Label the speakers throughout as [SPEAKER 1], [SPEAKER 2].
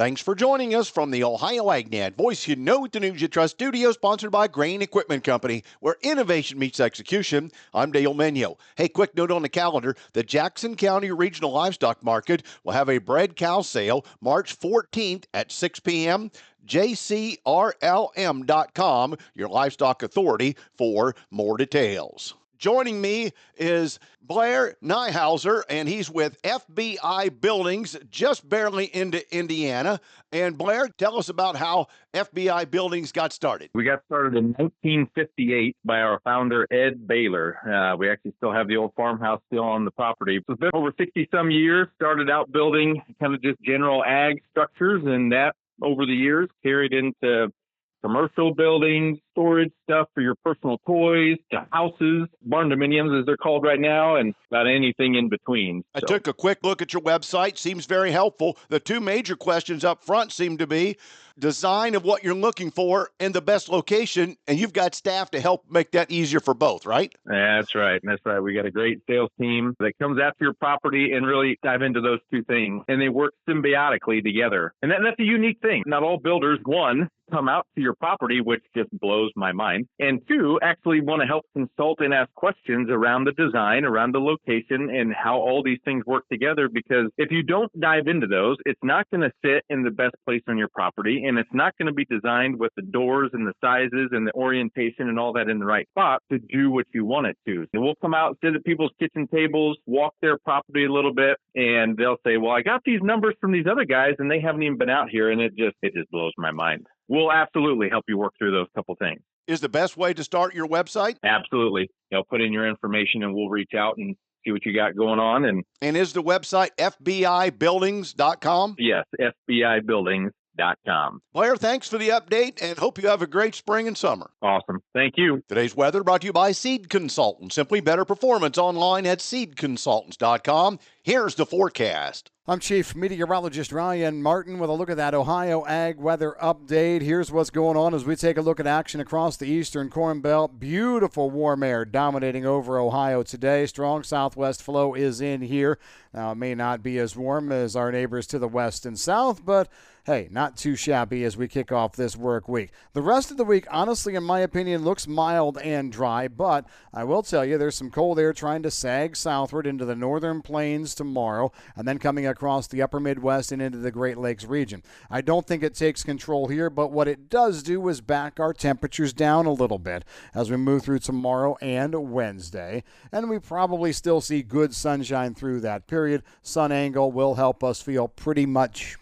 [SPEAKER 1] Thanks for joining us from the Ohio AgNet Voice You Know the News You Trust studio, sponsored by Grain Equipment Company, where innovation meets execution. I'm Dale Menyo. Hey, quick note on the calendar. The Jackson County Regional Livestock Market will have a bred cow sale March 14th at 6 p.m. JCRLM.com, your livestock authority, for more details. Joining me is Blair Nyhauser, and he's with FBI Buildings, just barely into Indiana. And Blair, tell us about how FBI Buildings got started.
[SPEAKER 2] We got started in 1958 by our founder, Ed Baylor. We actually still have the old farmhouse still on the property. It's been over 60-some years. Started out building kind of just general ag structures, and that over the years carried into commercial buildings, storage stuff for your personal toys, to houses, barn dominiums as they're called right now, and about anything in between.
[SPEAKER 1] I took a quick look at your website. Seems very helpful. The two major questions up front seem to be design of what you're looking for and the best location, and you've got staff to help make that easier for both, right?
[SPEAKER 2] That's right. We got a great sales team that comes after your property and really dive into those two things, and they work symbiotically together. And that's a unique thing. Not all builders, one, come out to your property, which just blows my mind, and two, actually want to help consult and ask questions around the design, around the location, and how all these things work together. Because if you don't dive into those, it's not going to sit in the best place on your property, and it's not going to be designed with the doors and the sizes and the orientation and all that in the right spot to do what you want it to. And we'll come out, sit at people's kitchen tables, walk their property a little bit, and they'll say, well, I got these numbers from these other guys, and they haven't even been out here, and it just blows my mind. We'll absolutely help you work through those couple things.
[SPEAKER 1] Is the best way to start your website?
[SPEAKER 2] Absolutely. Put in your information and we'll reach out and see what you got going on. And
[SPEAKER 1] is the website FBIbuildings.com?
[SPEAKER 2] Yes, FBIbuildings.com.
[SPEAKER 1] Blair, thanks for the update and hope you have a great spring and summer.
[SPEAKER 2] Awesome. Thank you.
[SPEAKER 1] Today's weather brought to you by Seed Consultants. Simply better performance online at seedconsultants.com. Here's the forecast.
[SPEAKER 3] I'm Chief Meteorologist Ryan Martin with a look at that Ohio Ag weather update. Here's what's going on as we take a look at action across the eastern Corn Belt. Beautiful warm air dominating over Ohio today. Strong southwest flow is in here. Now, it may not be as warm as our neighbors to the west and south, but hey, not too shabby as we kick off this work week. The rest of the week, honestly, in my opinion, looks mild and dry, but I will tell you there's some cold air trying to sag southward into the northern plains tomorrow, and then coming across the upper Midwest and into the Great Lakes region. I don't think it takes control here, but what it does do is back our temperatures down a little bit as we move through tomorrow and Wednesday, and we probably still see good sunshine through that period. Sun angle will help us feel pretty much,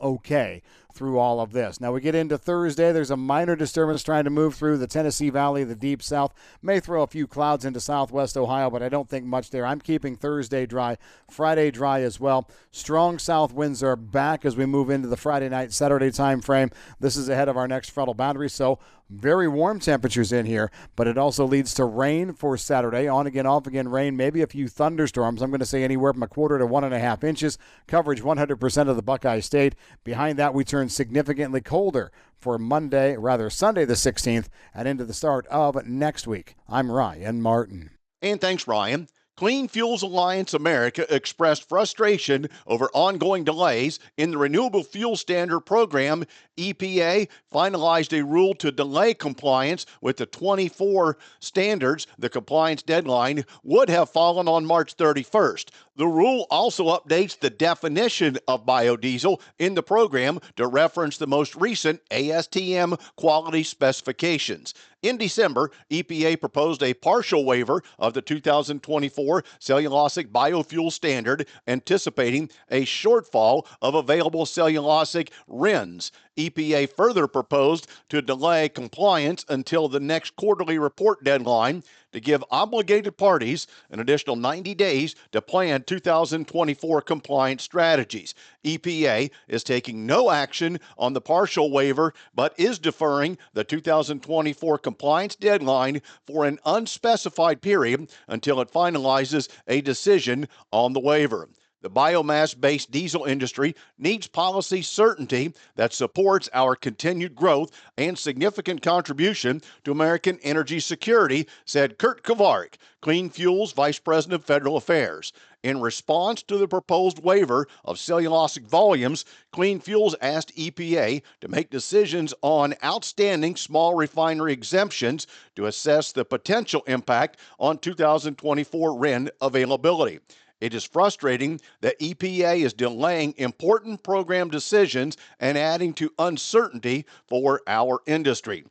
[SPEAKER 3] okay through all of this. Now we get into Thursday. There's a minor disturbance trying to move through the Tennessee Valley, the deep south. May throw a few clouds into southwest Ohio, but I don't think much there. I'm keeping Thursday dry, Friday dry as well. Strong south winds are back as we move into the Friday night, Saturday time frame. This is ahead of our next frontal boundary, so very warm temperatures in here, but it also leads to rain for Saturday. On again, off again rain, maybe a few thunderstorms. I'm going to say anywhere from 1/4 to 1.5 inches. Coverage 100% of the Buckeye State. Behind that, we turn significantly colder for Sunday the 16th, and into the start of next week. I'm Ryan Martin.
[SPEAKER 1] And thanks, Ryan. Clean Fuels Alliance America expressed frustration over ongoing delays in the Renewable Fuel Standard Program. EPA finalized a rule to delay compliance with the 24 standards. The compliance deadline would have fallen on March 31st. The rule also updates the definition of biodiesel in the program to reference the most recent ASTM quality specifications. In December, EPA proposed a partial waiver of the 2024 cellulosic biofuel standard, anticipating a shortfall of available cellulosic RINs. EPA further proposed to delay compliance until the next quarterly report deadline to give obligated parties an additional 90 days to plan 2024 compliance strategies. EPA is taking no action on the partial waiver, but is deferring the 2024 compliance deadline for an unspecified period until it finalizes a decision on the waiver. The biomass-based diesel industry needs policy certainty that supports our continued growth and significant contribution to American energy security, said Kurt Kovarik, Clean Fuels Vice President of Federal Affairs. In response to the proposed waiver of cellulosic volumes, Clean Fuels asked EPA to make decisions on outstanding small refinery exemptions to assess the potential impact on 2024 RIN availability. It is frustrating that EPA is delaying important program decisions and adding to uncertainty for our industry.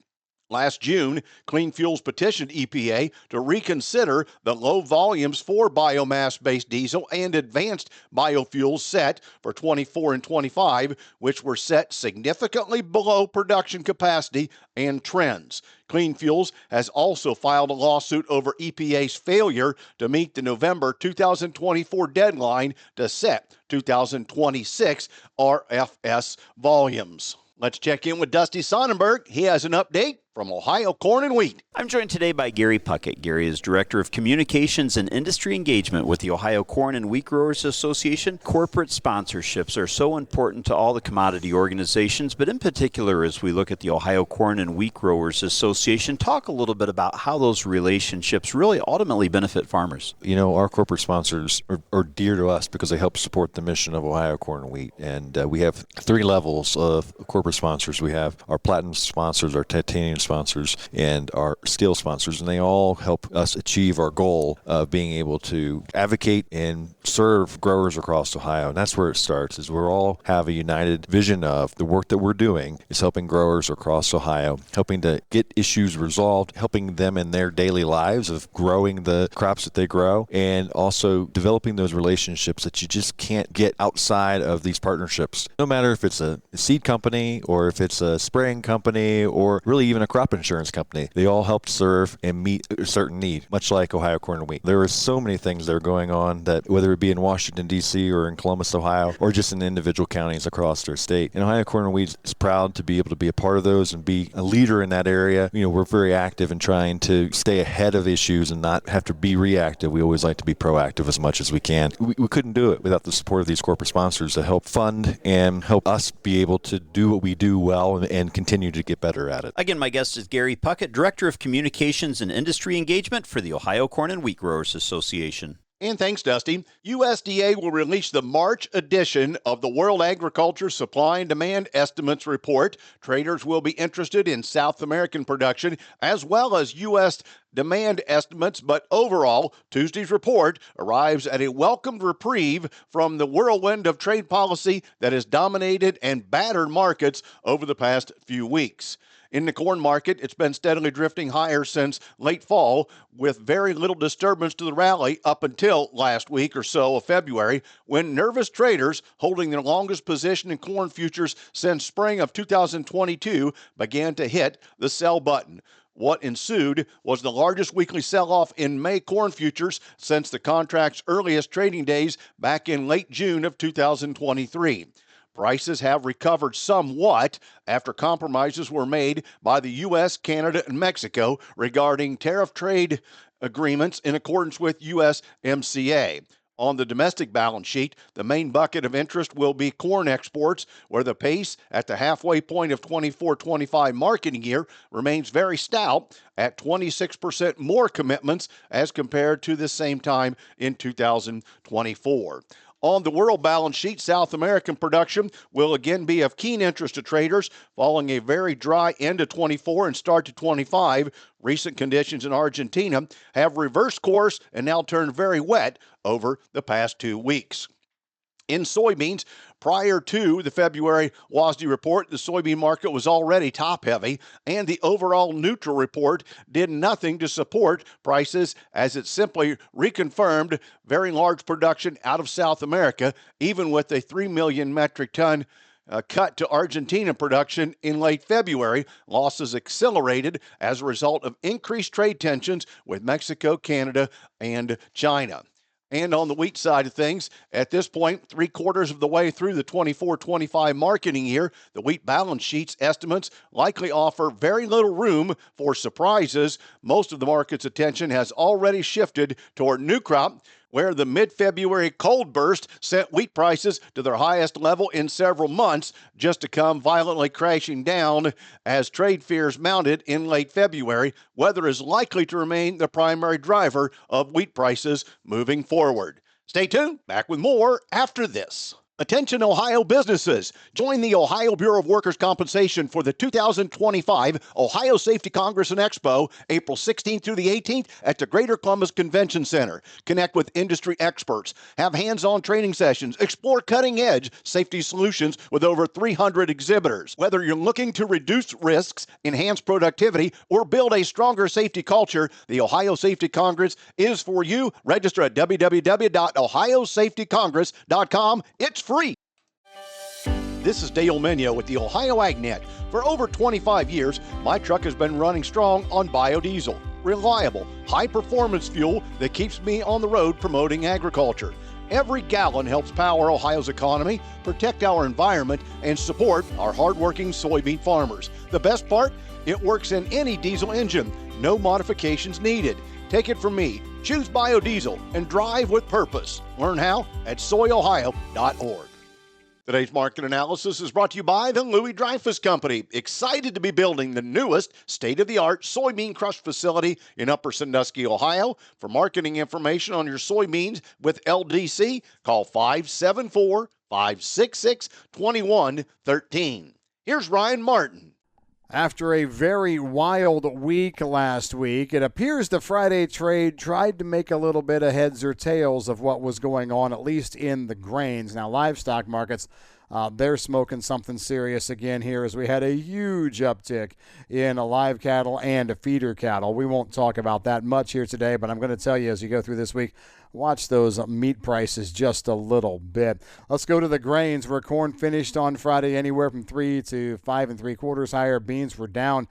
[SPEAKER 1] Last June, Clean Fuels petitioned EPA to reconsider the low volumes for biomass-based diesel and advanced biofuels set for 24 and 25, which were set significantly below production capacity and trends. Clean Fuels has also filed a lawsuit over EPA's failure to meet the November 2024 deadline to set 2026 RFS volumes. Let's check in with Dusty Sonnenberg. He has an update from Ohio Corn and Wheat.
[SPEAKER 4] I'm joined today by Gary Puckett. Gary is Director of Communications and Industry Engagement with the Ohio Corn and Wheat Growers Association. Corporate sponsorships are so important to all the commodity organizations, but in particular, as we look at the Ohio Corn and Wheat Growers Association, talk a little bit about how those relationships really ultimately benefit farmers.
[SPEAKER 5] You know, our corporate sponsors are dear to us because they help support the mission of Ohio Corn and Wheat. And we have 3 levels of corporate sponsors. We have our platinum sponsors, our titanium sponsors, and our steel sponsors, and they all help us achieve our goal of being able to advocate and serve growers across Ohio. And that's where it starts, is we all have a united vision of the work that we're doing is helping growers across Ohio, helping to get issues resolved, helping them in their daily lives of growing the crops that they grow, and also developing those relationships that you just can't get outside of these partnerships. No matter if it's a seed company or if it's a spraying company or really even a crop insurance company, they all help serve and meet a certain need, much like Ohio Corn and Wheat. There are so many things that are going on that, whether it be in Washington, D.C. or in Columbus, Ohio, or just in individual counties across their state. And Ohio Corn and Wheat is proud to be able to be a part of those and be a leader in that area. You know, we're very active in trying to stay ahead of issues and not have to be reactive. We always like to be proactive as much as we can. We couldn't do it without the support of these corporate sponsors to help fund and help us be able to do what we do well and continue to get better at it.
[SPEAKER 4] Again, my guest is Gary Puckett, Director of Communications and Industry Engagement for the Ohio Corn and Wheat Growers Association.
[SPEAKER 1] And thanks, Dusty. USDA will release the March edition of the World Agriculture Supply and Demand Estimates Report. Traders will be interested in South American production as well as U.S. demand estimates, but overall, Tuesday's report arrives at a welcomed reprieve from the whirlwind of trade policy that has dominated and battered markets over the past few weeks. In the corn market, it's been steadily drifting higher since late fall, with very little disturbance to the rally up until last week or so of February, when nervous traders holding their longest position in corn futures since spring of 2022 began to hit the sell button. What ensued was the largest weekly sell-off in May corn futures since the contract's earliest trading days back in late June of 2023. Prices have recovered somewhat after compromises were made by the U.S., Canada, and Mexico regarding tariff trade agreements in accordance with USMCA. On the domestic balance sheet, the main bucket of interest will be corn exports, where the pace at the halfway point of 24-25 marketing year remains very stout at 26% more commitments as compared to the same time in 2024. On the world balance sheet, South American production will again be of keen interest to traders following a very dry end of 24 and start to 25. Recent conditions in Argentina have reversed course and now turned very wet over the past 2 weeks. In soybeans, prior to the February WASDE report, the soybean market was already top-heavy, and the overall neutral report did nothing to support prices as it simply reconfirmed very large production out of South America, even with a 3 million metric ton cut to Argentina production in late February. Losses accelerated as a result of increased trade tensions with Mexico, Canada, and China. And on the wheat side of things, at this point, 3/4 of the way through the 24-25 marketing year, the wheat balance sheet's estimates likely offer very little room for surprises. Most of the market's attention has already shifted toward new crop, where the mid-February cold burst sent wheat prices to their highest level in several months, just to come violently crashing down as trade fears mounted in late February. Weather is likely to remain the primary driver of wheat prices moving forward. Stay tuned. Back with more after this. Attention Ohio businesses. Join the Ohio Bureau of Workers' Compensation for the 2025 Ohio Safety Congress and Expo, April 16th through the 18th at the Greater Columbus Convention Center. Connect with industry experts, have hands-on training sessions, explore cutting-edge safety solutions with over 300 exhibitors. Whether you're looking to reduce risks, enhance productivity, or build a stronger safety culture, the Ohio Safety Congress is for you. Register at www.ohiosafetycongress.com. It's free. This is Dale Minio with the Ohio AgNet. For over 25 years, my truck has been running strong on biodiesel, reliable, high-performance fuel that keeps me on the road promoting agriculture. Every gallon helps power Ohio's economy, protect our environment, and support our hardworking soybean farmers. The best part? It works in any diesel engine. No modifications needed. Take it from me. Choose biodiesel and drive with purpose. Learn how at soyohio.org. Today's market analysis is brought to you by the Louis Dreyfus Company. Excited to be building the newest state-of-the-art soybean crush facility in Upper Sandusky, Ohio. For marketing information on your soybeans with LDC, call 574-566-2113. Here's Ryan Martin.
[SPEAKER 3] After a very wild week last week, it appears the Friday trade tried to make a little bit of heads or tails of what was going on, at least in the grains. Now, livestock markets, they're smoking something serious again here as we had a huge uptick in live cattle and feeder cattle. We won't talk about that much here today, but I'm going to tell you as you go through this week, watch those meat prices just a little bit. Let's go to the grains where corn finished on Friday anywhere from 3 to 5 3/4 higher. Beans were down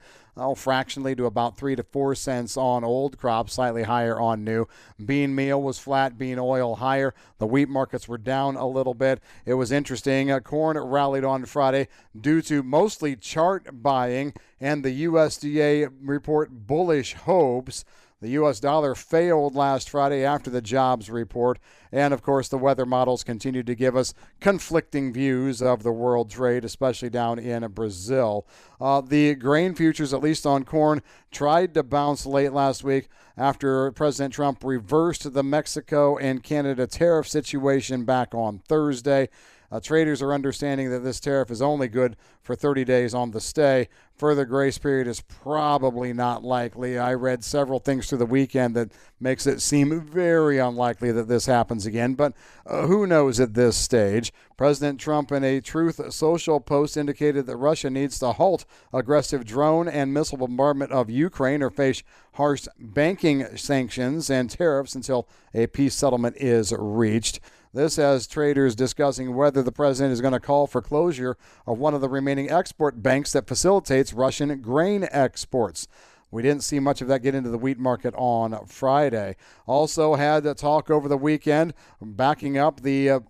[SPEAKER 3] fractionally to about 3 to 4 cents on old crop, slightly higher on new. Bean meal was flat, bean oil higher. The wheat markets were down a little bit. It was interesting. Corn rallied on Friday due to mostly chart buying and the USDA report bullish hopes. The U.S. dollar failed last Friday after the jobs report. And, of course, the weather models continued to give us conflicting views of the world trade, especially down in Brazil. The grain futures, at least on corn, tried to bounce late last week after President Trump reversed the Mexico and Canada tariff situation back on Thursday. Traders are understanding that this tariff is only good for 30 days on the stay. Further grace period is probably not likely. I read several things through the weekend that makes it seem very unlikely that this happens again, but who knows at this stage. President Trump in a Truth Social post indicated that Russia needs to halt aggressive drone and missile bombardment of Ukraine or face harsh banking sanctions and tariffs until a peace settlement is reached. This has traders discussing whether the president is going to call for closure of one of the remaining export banks that facilitates Russian grain exports. We didn't see much of that get into the wheat market on Friday. Also had a talk over the weekend backing up the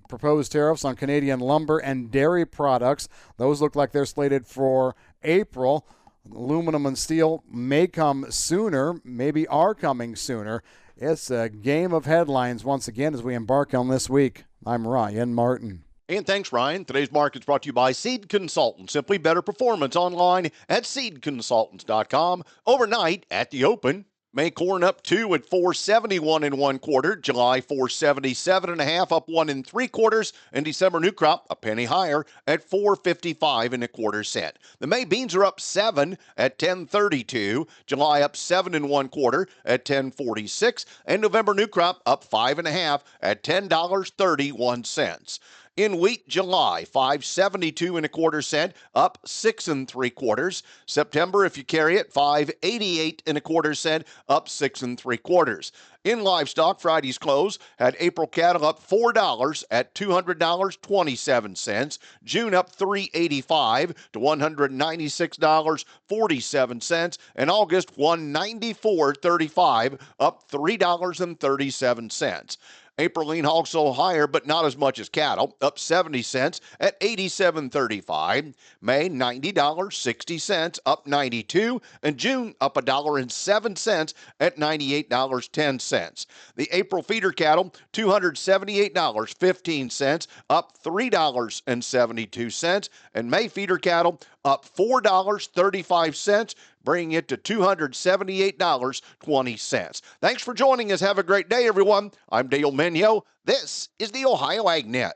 [SPEAKER 3] proposed tariffs on Canadian lumber and dairy products. Those look like they're slated for April. Aluminum and steel may come sooner, maybe are coming sooner. It's a game of headlines once again as we embark on this week. I'm Ryan Martin.
[SPEAKER 1] And thanks, Ryan. Today's market's brought to you by Seed Consultants. Simply better performance online at seedconsultants.com. Overnight at the open, May corn up 2 at 471 1/4. July 477 1/2, up 1 3/4. And December new crop a penny higher at 455 1/4 cent. The May beans are up 7 at 1032. July up 7 1/4 at 1046. And November new crop up 5 1/2 at $10.31. In wheat, July, 572 1/4 cent, up 6 3/4. September, if you carry it, 588 1/4 cent, up 6 3/4. In livestock, Friday's close had April cattle up $4 at $200.27. June up $3.85 to $196.47. And August $194.35, up $3.37. April lean hogs sold higher, but not as much as cattle, up 70 cents at 87.35. May, $90.60, up 92, and June up $1.07 at $98.10. The April feeder cattle, $278.15, up $3.72, and May feeder cattle up $4.35 bringing it to $278.20. Thanks for joining us. Have a great day, everyone. I'm Dale Menyo. This is the Ohio AgNet.